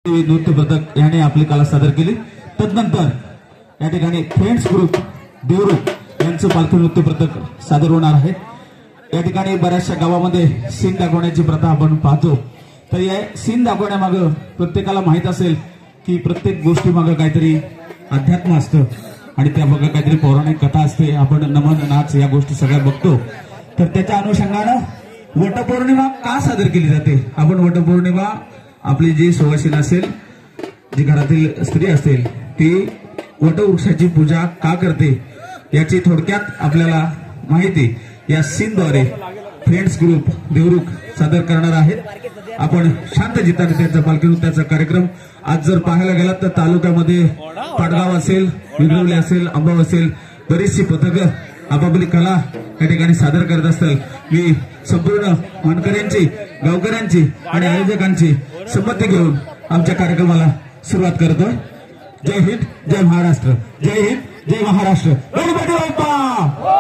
नृत्य पथक याने आपली कला सादर केली। तदनंतर या ठिकाणी फ्रेंड्स ग्रुप देवरुख यांचं पालखी नृत्य पथक सादर होणार आहे। या ठिकाणी बऱ्याचशा गावामध्ये सीन दाखवण्याची प्रथा आपण पाहतो, तर या सीन दाखवण्यामागे प्रत्येकाला माहित असेल की प्रत्येक गोष्टी मागे काहीतरी अध्यात्म असतं आणि त्या मागे काहीतरी पौराणिक कथा असते। आपण नमन नाच या गोष्टी सगळ्या बघतो, तर त्याच्या अनुषंगानं वटपौर्णिमा का सादर केली जाते? आपण वटपौर्णिमा आपली जी सुवासिनी असेल, जी घरातील स्त्री असेल, ती वटवृक्षाची पूजा का करते याची थोडक्यात आपल्याला माहिती या सीनद्वारे फ्रेंड्स ग्रुप देवरुख सादर करणार आहेत। आपण शांत चित्ताने त्यांचा पालखी नृत्याचा कार्यक्रम आज जर पाहायला गेलात तर तालुक्यामध्ये पाडगाव असेल, विंगरवली असेल, अंबाव असेल, बरीचशी पथकं आपापली कला या ठिकाणी सादर करत असतात। मी संपूर्ण मानकऱ्यांची, गावकऱ्यांची आणि आयोजकांची संमती घेऊन आमच्या कार्यक्रमाला सुरुवात करतोय। जय हिंद, जय महाराष्ट्र। जय हिंद, जय महाराष्ट्र। गणपती बाप्पा।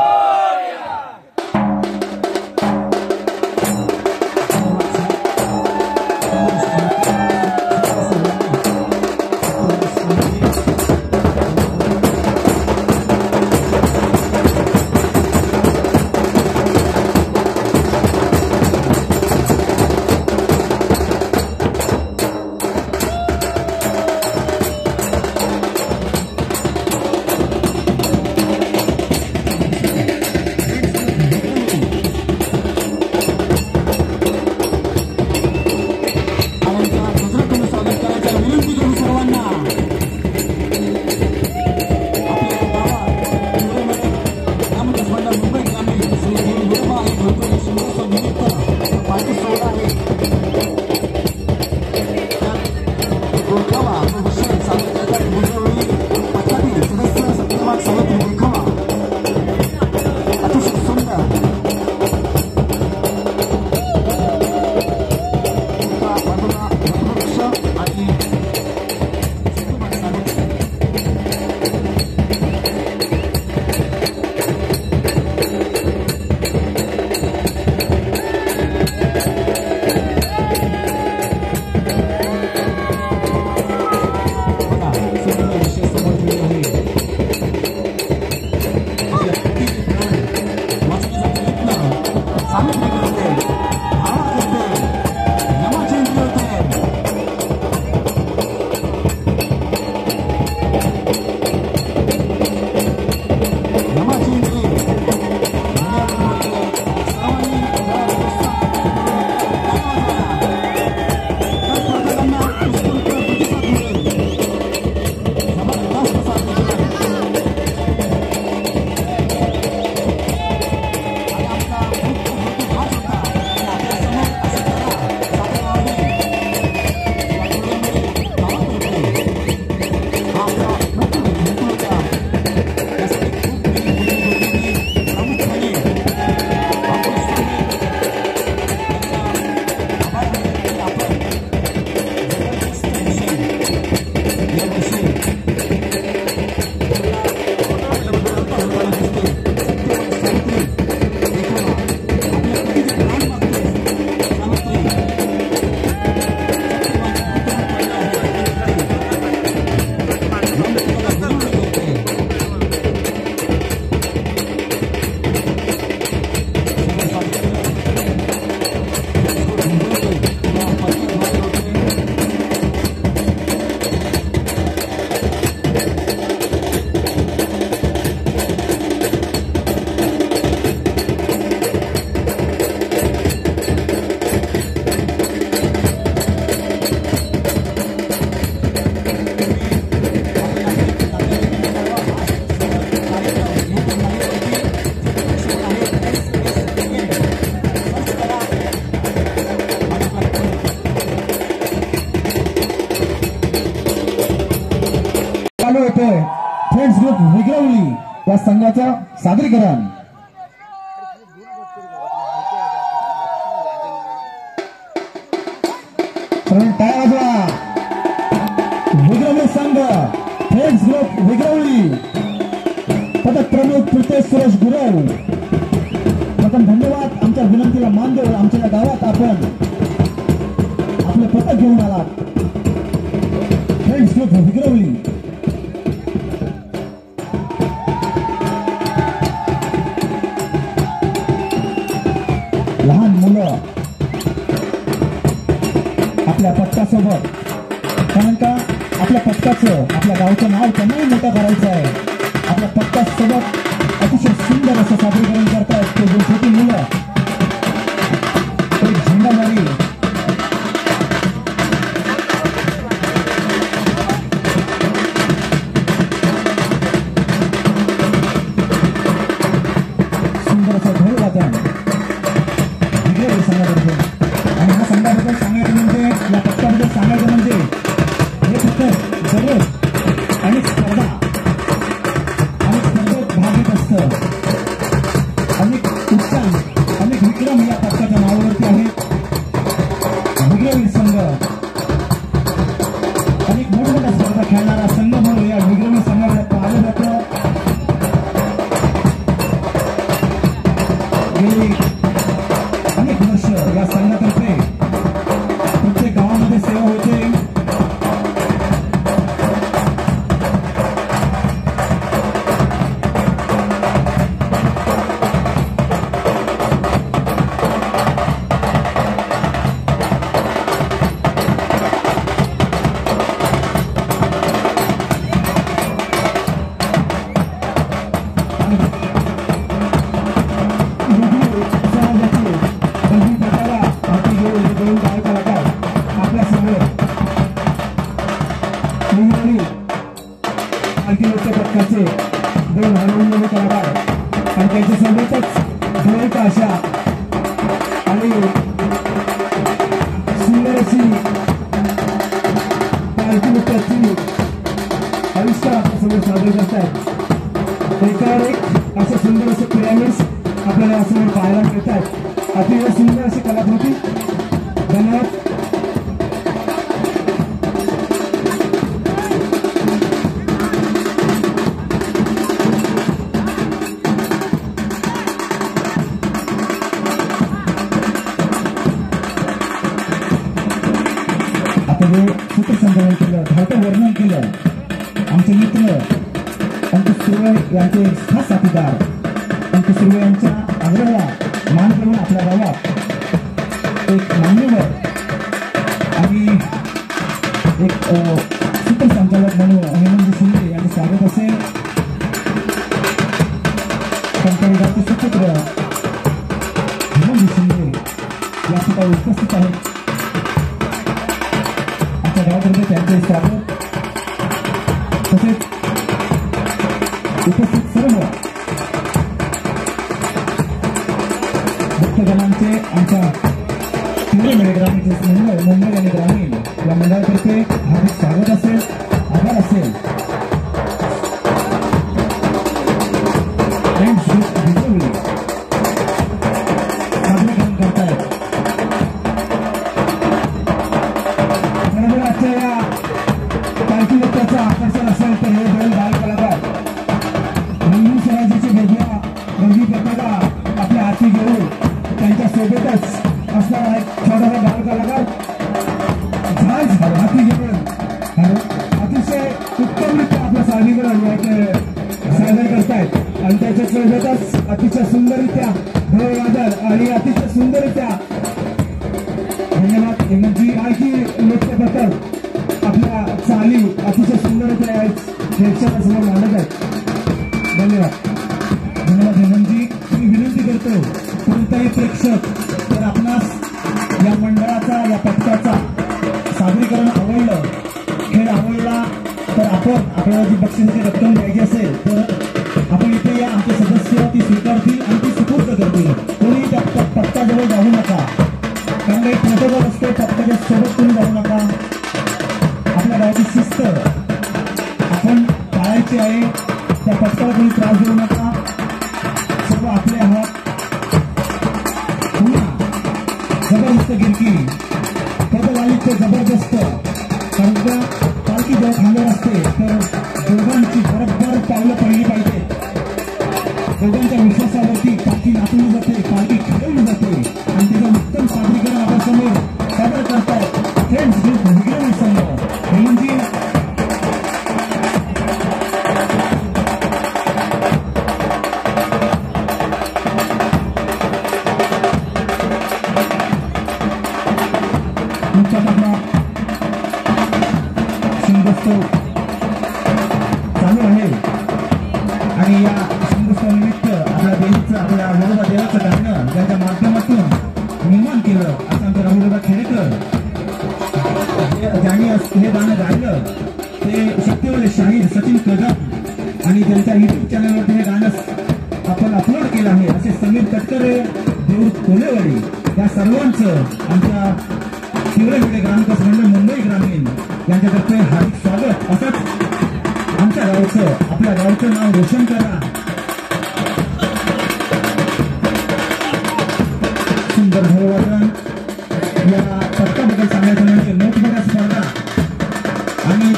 फ्रेंड्स ग्रुप विंगरवली या संघाचं सादरीकरण। विंगरवली संघ, फ्रेंड्स ग्रुप विंगरवली, पथक प्रमुख प्रितेश सुरेश गुरव। प्रथम धन्यवाद, आमच्या विनंतीला मान देऊन आमच्या गावात आपण आपले पथक घेऊन आलात। फ्रेंड्स ग्रुप विक्रवली लहान मुलं आपल्या पथकासोबत, कारण का आपल्या पथकाचं आपल्या गावचं नाव त्यांनाही मोठं करायचं आहे. आपल्या पथकासोबत अतिशय सुंदर असं सादरीकरण करतायत ते दोन छोटी मुलं. एक झेंडामारी सुंदर असं ढोल वादन विक्रवली संघाबद्दल. आणि हा संघाबद्दल सांगायचं म्हणजे, या पथकाबद्दल सांगायचं म्हणजे हे फक्त दररोज अनेक स्पर्धा आणि स्पर्धेत भाग घेत असतं. अनेक उत्तम अनेक विक्रम या पथकाच्या नावावरती आहे. विक्रमी संघ अनेक मोठमोठ्या स्पर्धा खेळणारा संघ म्हणून या विक्रमी संघाला पाहिलं जातं. गेली अनेक वर्ष या संघातर्फे प्रत्येक गावामध्ये सेवा होते. पथकाचे दोन हनुमान कलाकार आणि त्यांच्यासोबतच ढोलक अशा आणि सुंदर अशी पालखी नृत्याची आविष्कार आपल्यासमोर सादर करतात. एकावर एक असे सुंदर असे पिरॅमिड्स आपल्याला यासमोर पाहायला मिळतात. अतिशय सुंदर अशी कलाकृती. धन्यवाद. सूत्रसंचालन केलं, धावतं वर्णन केलं. आमचे मित्र अंकुश सुर्वे यांचे खास साथीदार अंकुश सुर्वे यांच्या आग्रहाला मान करून आपल्या गावात एक मान्यवर आणि एक सूत्रसंचालक म्हणून हेमंत शिंदे यांचे स्वागत असेल. त्यांच्या विभागाचे सुपुत्र हेमंत शिंदे या ठिकाणी उपस्थित आहेत. गावामध्ये त्यांचे स्वागत. तसेच उपस्थित सर्व भक्तगणांचे आमच्या मुंबई आणि ग्रामीण या मंडळातर्फे हार्दिक स्वागत असेल, आभार असेल. सादरीकरण करतायत. पालखी नृत्याचं आकर्षण असेल तर हे दोन बाल कलाकार हिंदू स्वराज्याची गरजी पताका आपल्या हाती घेऊन त्यांच्या सोबतच असणारा एक छोटासा बाल कलाकार झाड हाती घेऊन अतिशय उत्तमरित्या आपलं सादरीकरण सादर करतायत. आणि त्याच्या सोबतच अतिशय सुंदररित्या ढोल वादन आणि अतिशय सुंदररित्या धन्यवाद हेमंतजी. आणखी नृत्यबद्दल आपल्या चाली अतिशय सुंदररित्या प्रेक्षकांसमोर मांडत आहेत. धन्यवाद. धन्यवाद हेमंतजी. मी विनंती करतो कोणताही प्रेक्षक तर आपणास या मंडळाचा या पथकाचा सादरीकरण आवडलं, खेळ आवडला तर आपण आपल्याला जी बक्षिसाची रक्कम द्यायची असेल तर आपण इथे या. आमचे सदस्य ती स्वीकारतील आणि ती सुपूर्द करतील. कोणी त्या पथकाजवळ जाऊ नका, कारण एक प्रोटोकॉल असतो. पथकाच्या सोबत कोणी जाऊ नका. आपल्या गावाची शिस्त आपण पाळायची आहे. त्या पथकाला कोणी त्रास देऊ नका. सर्व आपले आहात. पुन्हा जबरदस्त गिरकी पदवालीचे जबरदस्त, कारण का पालखी जेव्हा खांद्यावर असते तर दोघांची बरोबर पावलं पडली पाहिजे. दोघांच्या विश्वासावरती पालखी नाचवली जाते, पालखी खेळवली जाते आणि त्याचं उत्तम सादरीकरण आपल्या समोर सादर करतायत फ्रेंड्स ग्रुप विक्रमी संघ. हेमंतजी संगोत्सव चालू आहे आणि या संगोत्सवानिमित्त आपल्या देवीचं आपल्या वडोबा देवाचं गाणं ज्याच्या माध्यमातून निर्माण केलं असं आमचे राहुलदादा खेडेकर ज्यांनी हे गाणं गायलं ते शक्तिवले शाहीर सचिन कदम आणि त्यांच्या युट्यूब चॅनलवरती हे गाणं आपण अपलोड केलं आहे असे समीर तटकरे देऊर कोलेवाडी या सर्वांचं आमच्या शिवराय ग्रामविकास मंडळ मुंबई ग्रामीण यांच्यातर्फे हार्दिक स्वागत. असंच आमच्या गावचं आपल्या गावचं नाव रोशन करा. सुंदर ढोलवादन या पथकाबद्दल सांगायचं म्हणजे मोठमोठ्या स्पर्धा आणि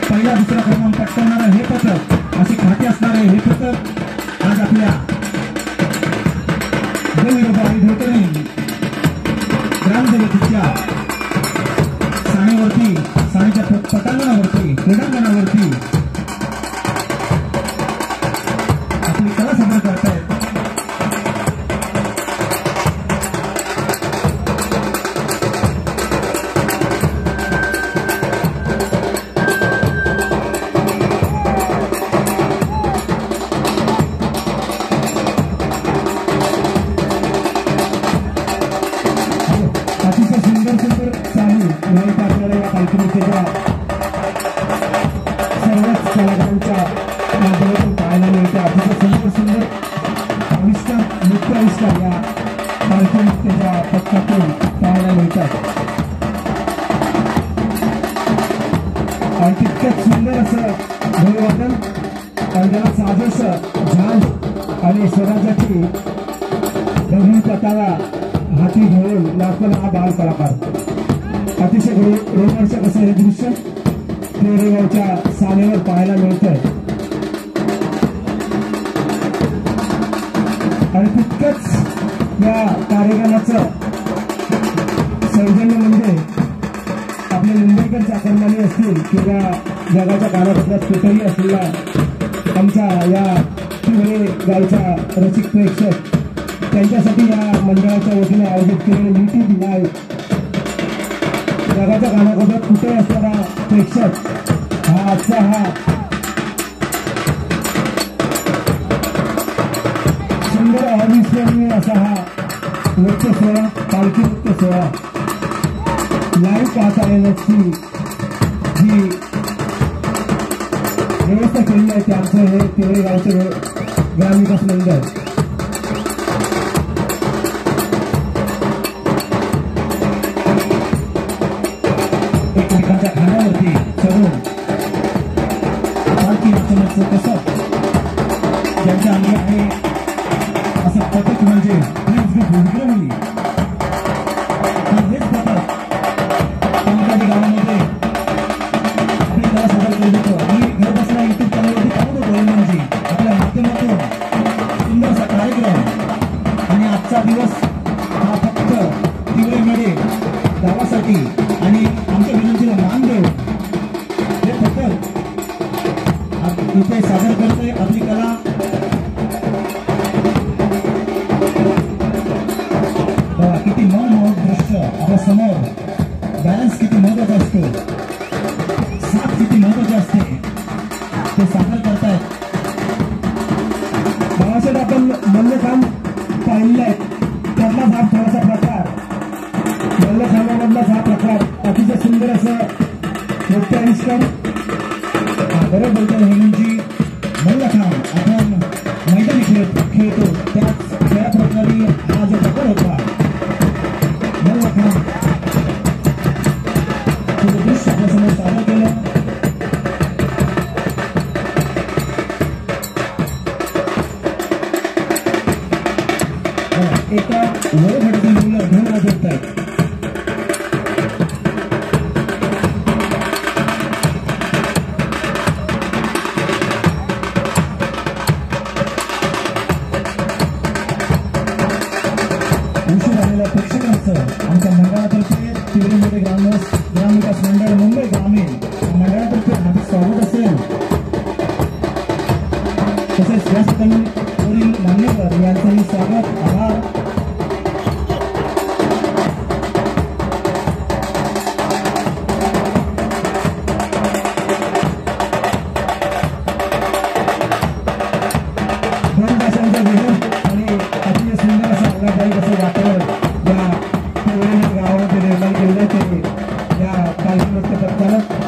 पहिला दुसरा क्रमांक पटकावणारं हे पथक असे खाते असणारे हे पथक आज आपल्या ग्रामदेवतेच्या साणीवरती साणीच्या पटांगणावरती क्रीडांगणावरती आपली कला सादर करतायत. अतिशय सुंदर सुंदर चालू माहिती आपल्याला या पालखीच्या सर्वच कलाकारांच्या माध्यमातून पाहायला मिळते. अतिशय सुंदर सुंदर आविष्कार नृत्य आविष्कार या पालखी नृत्याच्या पथकातून पाहायला मिळतात आणि तितकंच सुंदर असं ढोलवादन आणि त्याला साजेस झाल आणि स्वराजाची रंगीन पताका हाती घेऊन नाचणारा हा बाल कलाकार. अतिशय रोमांचक असं हे दृश्य कोरेगावच्या सानेवर पाहायला मिळतंय आणि तितकंच या कार्यक्रमाचं सौजन्य म्हणजे आपले मुंबईकर चाकरमानी असतील किंवा जगाच्या कानाकोपऱ्यात कुठेही असलेला आमच्या या शिवरे गावचा रसिक प्रेक्षक त्यांच्यासाठी या मंडळाच्या वतीने आयोजित केलेले युट्यूब लाईव्ह जगाच्या कानाकोपऱ्यात कुठे असणारा प्रेक्षक हा आजचा हा सुंदर अविस्मरणीय असा हा नृत्य सोहळा पालखी नृत्य सोहळा लाईव्ह पाहता येण्याची जी व्यवस्था केली आहे ते आमचं हे तिवरे गावचे ग्रामविकास मंडळ. एकमेकांच्या खाण्यावरती चढून पालखी नाचण्याचं कसं ज्यांच्या अंगी आहे असं पथक म्हणजे विक्रमली हेच पथक पंकजी गावामध्ये आपली कला सादर करू देतो. मी घर बसल्या युट्यूब चॅनलवरती पाहत होतो म्हणजे आपल्या माध्यमातून सुंदर असा कार्यक्रम आणि आजचा दिवस हा फक्त तिवरेमध्ये गावासाठी आणि आमच्या विनंतीला मान देऊ हे पथक इथे सादर करतोय आपली कला. किती मनमोहक दृश्य आपल्या समोर बॅलन्स किती महत्वाचा असतो साथ किती महत्वाची असते ते सादर करतायत. बाबासाहेब आपण मल्लखांब पाहिलेला आहे त्यातला भाग थोडासा प्रकार मल्लखांबामधलाच हा प्रकार अतिशय सुंदर असं नृत्य आविष्कार बरोबर बोलतो हेमंतजी. मल्लखांब आपण मैदानी खेळतो त्याच खेळाप्रकारे हा जो प्रकार होता मल्लखांब तुझं दृश्य आपल्यासमोर सादर केलं. एका वयोगटातील मुलं ढोल वाजवत आहेत. उशीर आलेल्या प्रेक्षकांचं आमच्या मंडळातर्फे तिवरेमध्ये ग्रामविकास मंडळ मुंबई ग्रामीण मंडळातर्फे हार्दिक स्वागत असेल. तसेच या ठिकाणी मान्यवर यांचंही स्वागत आभार. संचालक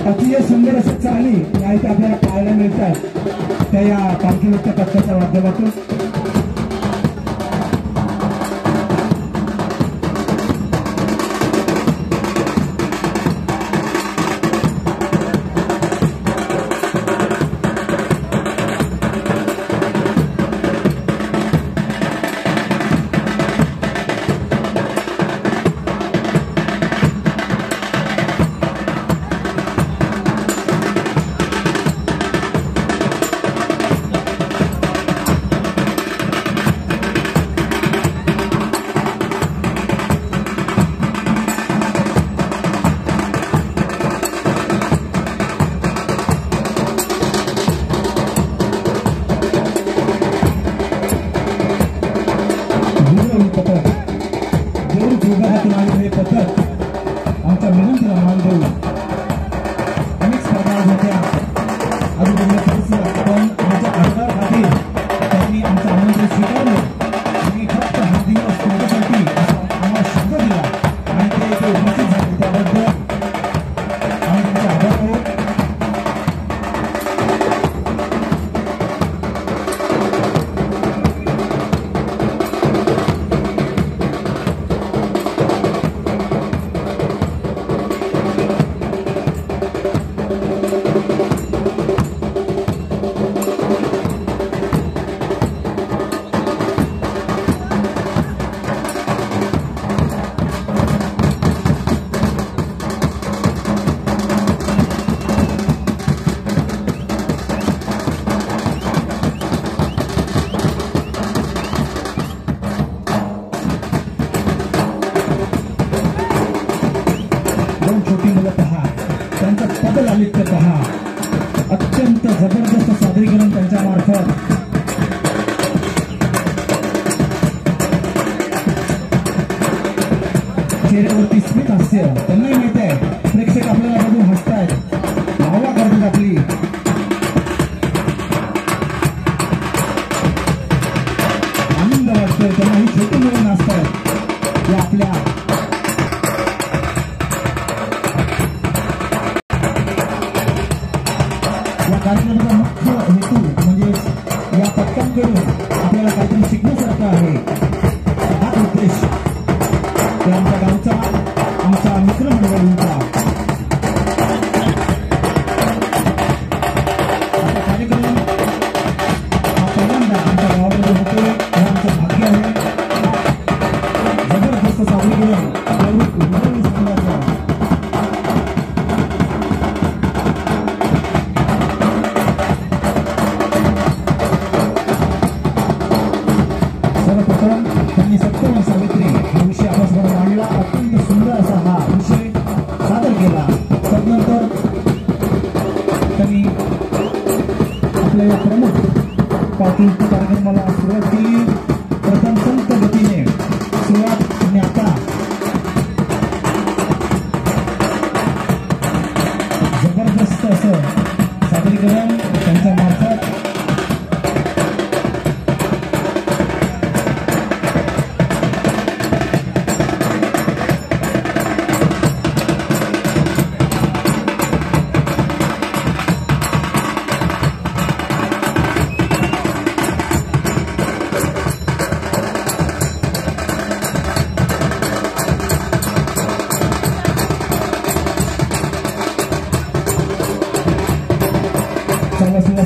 अतिशय सुंदर असं चाली या इथे आपल्याला पाहायला मिळतात त्या या पालखी नृत्य कथ्याच्या माध्यमातून. हे पथक आमच्या विनंतीला मान देऊ. अनेक स्पर्धा होत्या आजूबाजूला परिसरात, पण आमच्या आधाराखातीर त्यांनी आमचं आमंत्रण स्वीकारलं आणि फक्त हा दिवस तुमच्यासाठी आम्हाला शब्द दिला आणि ते इथे उपस्थित झाले त्याबद्दल आम्ही तुमचे आभार आहोत. छोटी मुलं पहा, त्यांचं पदलालित्य पहा, अत्यंत जबरदस्त सादरीकरण त्यांच्या मार्फत. चेहऱ्यावरती स्मित हास्य, त्यांनाही माहित आहे प्रेक्षक आपल्याला बघून हसतायत, वाहवा करतात आपली. आनंद वाटतोय त्यांना, ही छोटी मुलं नाचतायत या आपल्या कार्यक्रमाचा मुख्य हेतू म्हणजे या पथकांकडून आपल्याला काहीतरी शिकण्यासारखं आहे. हा उद्देश ते आमच्या गावचा, आमच्या मित्रमंडळींचा. आता कार्यक्रम हा पहिल्यांदा आमच्या गावामध्ये होतोय, हे आमचं भाग्य आहे. जबरदस्त सादरीकरण त्यांनी सत्यवान सावित्री हा विषय आपल्यासमोर मांडला. अत्यंत सुंदर असा हा विषय सादर केला. तदनंतर त्यांनी आपल्या या प्रमुख पाटील कार्यक्रमाला सुरुवात केली. प्रथम संत गतीने सुरुवात आणि आता जबरदस्त असं सादरीकरण त्यांच्या मार्फत.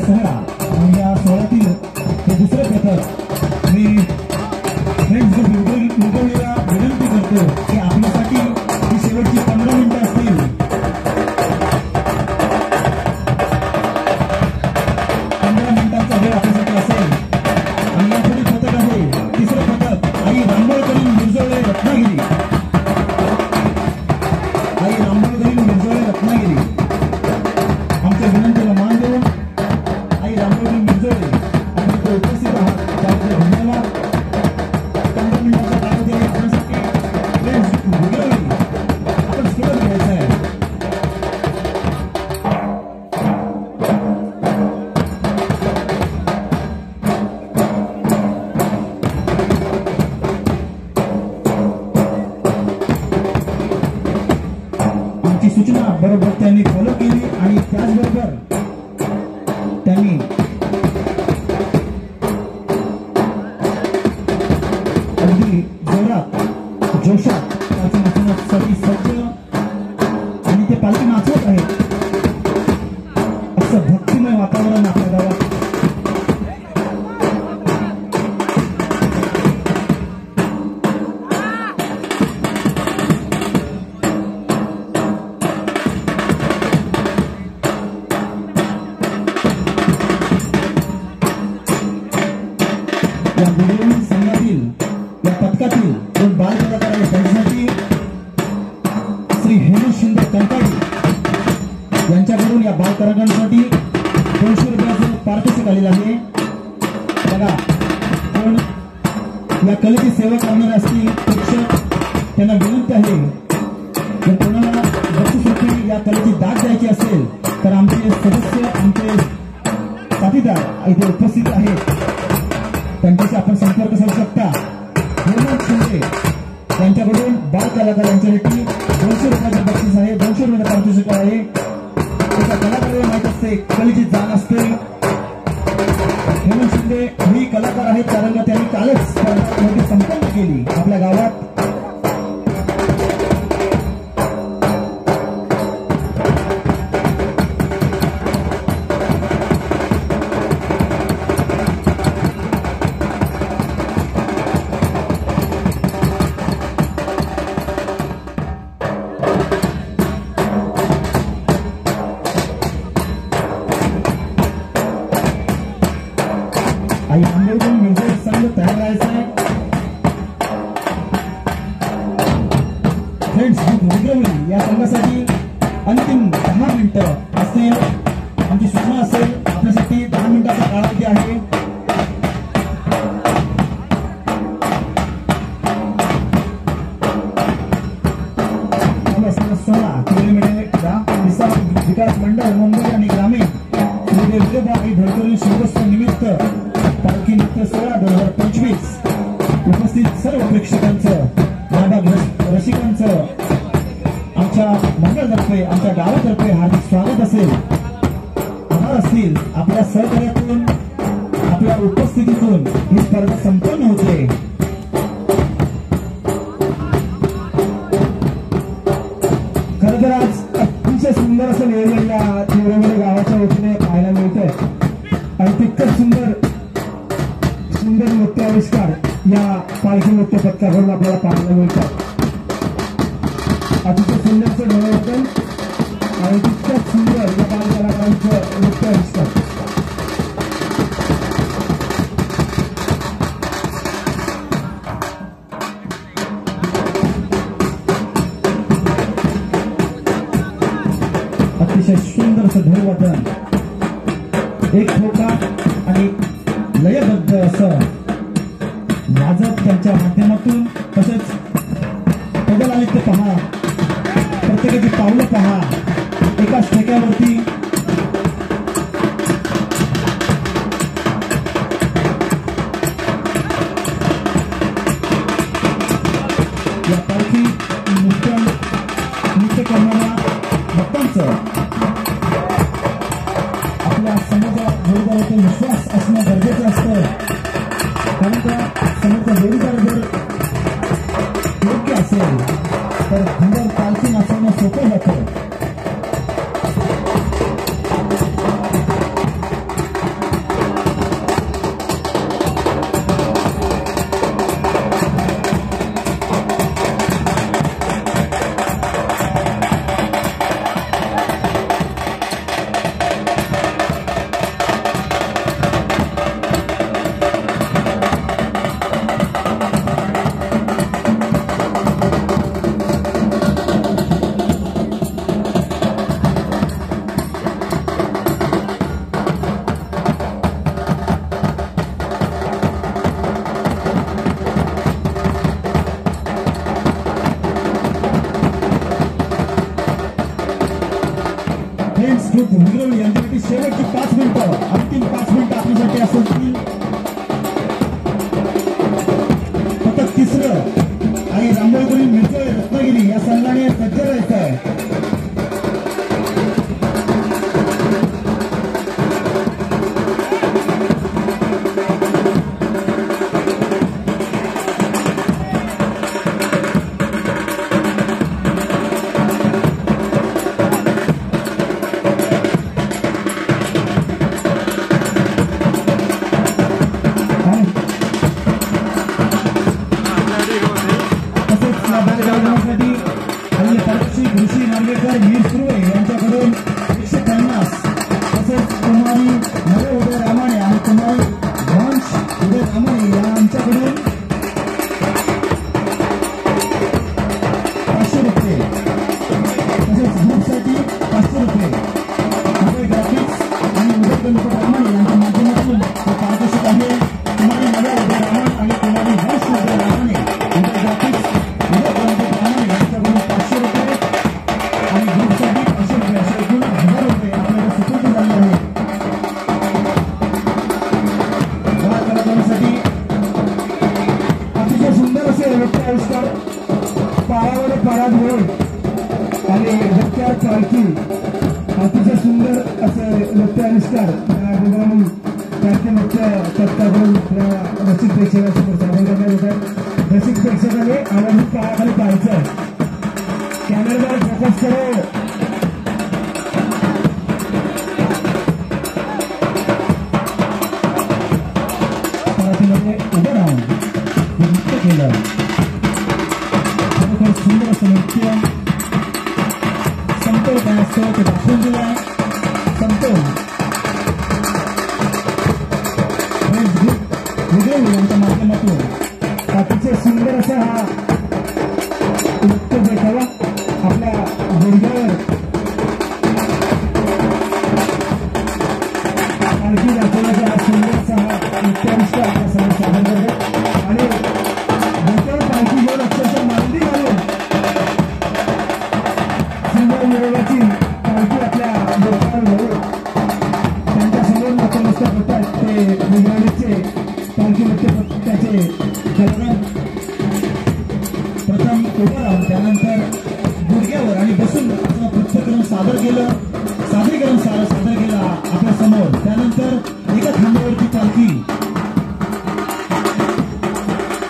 सोहळा आणि या सोहळ्यातील हे दुसरे पथक मी फ्रेंड्स मुंबईला विनंती करतो की आपल्यासाठी ही शेवटची 15 मिनिटं असतील. 15 मिनिटांचा वेळ आपल्यासाठी असेल. आणि या पुढे पथक आहे तिसरं पथक आई रांबोळकरी मिरजोळे रत्नागिरी. आई रांबोळकरी मिरजोळे रत्नागिरी आमच्या विनंतीला मान देऊन आई रांबोळकरी मिरजोळे आपण उपस्थित आहात. या गुरुविंद संघातील या पथकातील दोन बाल कलाकार आहेत त्यांच्यासाठी श्री हेमंत शिंदे कंटाळी यांच्याकडून या बाल कलाकारांसाठी 200 रुपयाचं पारितोषिक आलेलं आहे. बघा, पण या कलेची सेवा करणारे असतील शिक्षक त्यांना विनंती आहे, जर कोणाला बक्षीसरूपी या कलेची दाद द्यायची असेल तर आमचे सदस्य आमचे साथीदार इथे उपस्थित आहेत, त्यांच्याशी आपण संपर्क साधू शकता. हेमंत शिंदे यांच्याकडून बाल कलाकार यांच्यासाठी 200 रुपयाचं बक्षीस आहे, 200 रुपयाचं पारितोषिक आहे. एका कलाकाराला माहीत असते, कलेची जाण असते. हेमंत शिंदे ही कलाकार आहेत कारण त्यांनी कालच स्पर्धा संपन्न केली आपल्या गावात. आई आंबेडकर म्युझिक संघ तयार करायचा आहे. फ्रेंड्स, विक्रमी या संघासाठी अंतिम 10 मिनिटं असेल, आमची सूचना असेल, आपल्यासाठी 10 मिनिटाचा कालावधी आहे. विकास मंडळ मुंबई आणि ग्रामीण श्री विजयभाई धडकरी शिवोत्सव निमित्त पालखी नृत्य सोहळा 2025 उपस्थित सर्व प्रेक्षकांचं, महाभाग रसिकांचं आमच्या मंडळातर्फे आमच्या गावातर्फे हार्दिक स्वागत असेल. आभार असतील. आपल्या सहकार्यातून आपल्या उपस्थितीतून ही स्पर्धा संपन्न होते. खरं तर आज अतिशय सुंदर असं नियोजन या तिवरेमध्ये गावाच्या वतीने पाहायला मिळतंय आणि तितकंच सुंदर नृत्य आविष्कार या पालखी नृत्य पथकाकडून आपल्याला पाहायला मिळतात. अतिशय सुंदरचं नियोजन आणि तितकंच सुंदर या बाल कलाकारांचं नृत्य आविष्कार. अतिशय सुंदरचं धैर्यवादन, एक ठोका आणि लयबद्ध असं वाजत त्यांच्या माध्यमातून, तसेच पदल आले ते पहा, प्रत्येकाची पावलं पहा, एकाच ठेक्यावरती या पालखी नृत्य करणाऱ्या भक्तांचं आपल्या समाजाबरोबर विश्वास असणं गरजेचं असतं. कारण का समोरचा जोडीदार जर योग्य असेल तर सुंदर पालखी नाचवणं सोपं जातं. छत्रपती रामाने यांच्या माध्यमातून हे पारदर्शक आहे. कुमारी नव्या रामन आणि कुमारी हर्ष रामाने यांच्या ग्राफिक्स रामाने यांच्याकडून 500 रुपये आणि ग्रुपसाठी 500 रुपये असे एकूण 1000 रुपये आपल्याला सुपूर्द झाले आहेत. या कलाकारांसाठी अतिशय सुंदर असे नृत्य आविष्कार पारावर पारात मिळून आणि रस्त्यावर पालखी अतिशय सुंदर असं नृत्य आविष्कार या प्रोग्राम पालखी नृत्य तत्काकडून रसिक प्रेक्षकांसमोर सादर करण्यात येतात. रसिक प्रेक्षकांनी आवाज पायाखाली पाहायचं. कॅमेरावर फोकस करो. मराठीमध्ये उभं राहून हे नृत्य केलं. खरोखर सुंदर असं नृत्य समतोल काय असतो ते दाखवून दिला. समतोल वेगळे यांच्या माध्यमातून अतिशय सुंदर असा हा नृत्य देखावा आपल्या गुडघ्यावर पालखी दाखवण्याचा हा सुंदर असा हा नृत्याविष्कार आपल्या समोर सादर करतो. आणि डोक्यावर पालखी घेऊन अक्षरशः मांडी घालून मिरवण्याची पालखी आपल्या डोक्यावर घेऊन त्यांच्यासमोर नतमस्तक होतात ते विज्ञानीचे पालखी नृत्य त्याचे कलाकार. प्रथम उभं राहून त्यानंतर गुडघ्यावर आणि बसून आपलं पृथ्थकरण सादरीकरण सादर केलं आपल्या समोर. त्यानंतर एका खांद्यावरती पालखी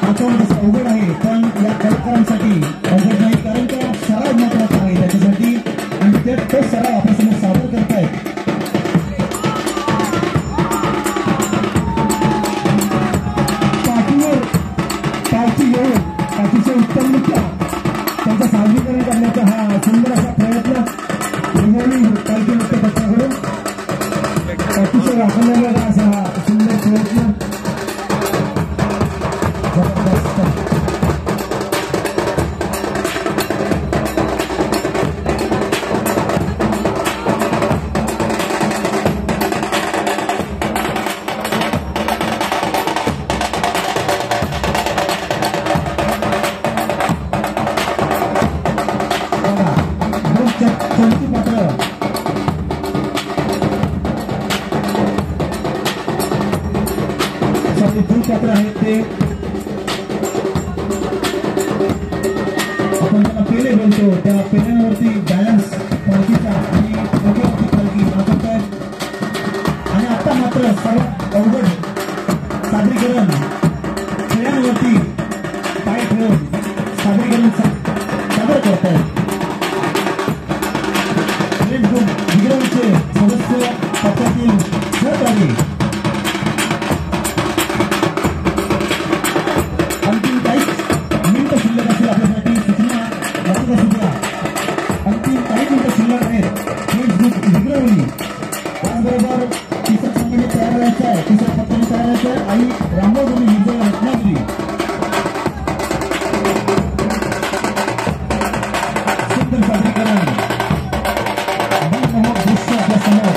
वातावरण तसं अवघड आहे पण या कलाकारांसाठी अवघड नाही कारण का सराव महत्वाचा आहे त्याच्यासाठी आणि तो सराव आपल्यासमोर सादर करतायत. पाठीवर पालखी घेऊन अतिशय उत्तम नृत्य त्यांचं सादरीकरण करण्याचा हा सुंदर असा प्रयत्न पालखी नृत्य पक्षाकडून अतिशय राखण्याचा असा हा सुंदर प्रयत्न. फुलपात्र आहेत ते आपण त्याला पेले बोलतो. त्या पेल्यांवरती बॅलन्स पालखीचा आणि डोक्यावरती पालखी नाचवतायत. आणि आता मात्र सर्वात अवघड सादरीकरण पेल्यांवरती पाय ठेवून सादरीकरण सादर करतायत. विग्रहचे सदस्य पक्षातील सहकारी अंतिम काही मिनिटं शिल्लक असेल आपल्यासाठी सूचना लागत असू द्या. अंतिम काही मिनिटं शिल्लक आहेत. विग्रहणी त्याचबरोबर तिसऱ्या संघाने तयार राहायचं आहे. तिसऱ्या पक्षाने तयार राहायचं आहे. आई रामोजी विजय रत्नागिरी सुंदर सादरीकरण मनमोहक दृश्य आपल्या समोर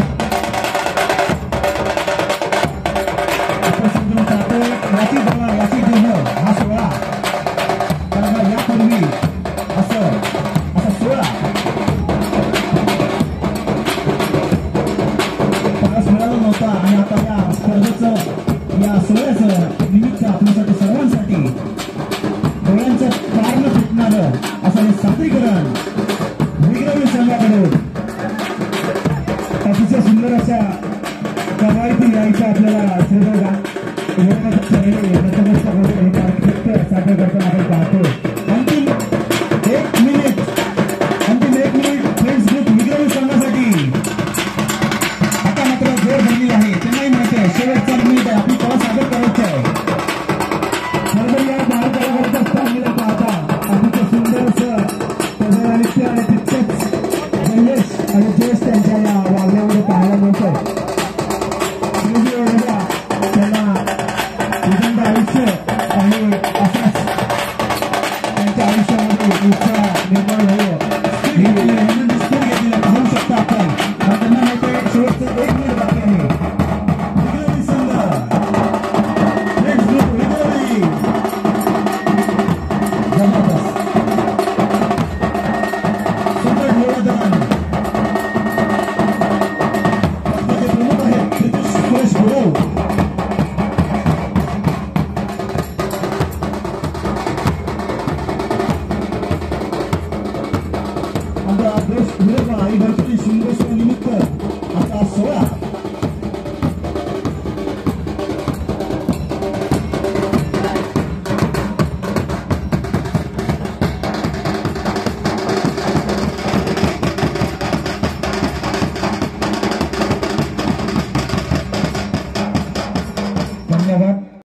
आपण समजून जातो. याची जवळ याची देह हा सोहळा कारण यापूर्वी असा सोहळा पास मिळाला नव्हता. आणि आता या स्पर्धेचं या सोहळ्याचं निमित्त आपल्यासाठी सर्वांसाठी डोळ्यांचं कारण फुटणारं असं हे सादरीकरण विग्रही संघाकडून अतिशय सुंदर अशा कवायती यायच्या आपल्याला श्रीदर्गा सादर करताना आपण पाहतो. अंतिम एक मिनिट फ्रेंड्स ग्रुप विग्रही संघासाठी आता मात्र जोर भरली आहे. त्यांनाही माहिती आहे शेवटचा मिनिट आहे. आपली कला सादर करायची आहे. खरं या बाळ कलाकारांचा स्थानीला पाहता अतिशय सुंदर असं त्याचं नृत्य आणि तितकेच जयेश आणि जयेश त्यांच्या या वागण्यामध्ये पाहायला मिळतं. त्यांना उदंड आयुष्य आणि असाच त्यांच्या आयुष्यामध्ये उत्साह निर्माण व्हावं ही आनंद स्फूर्त घेतलेला पाहू शकता आपण. त्यांना माहिती आहे शेवटचं 1 मिनिट बाकी आहे. पुढं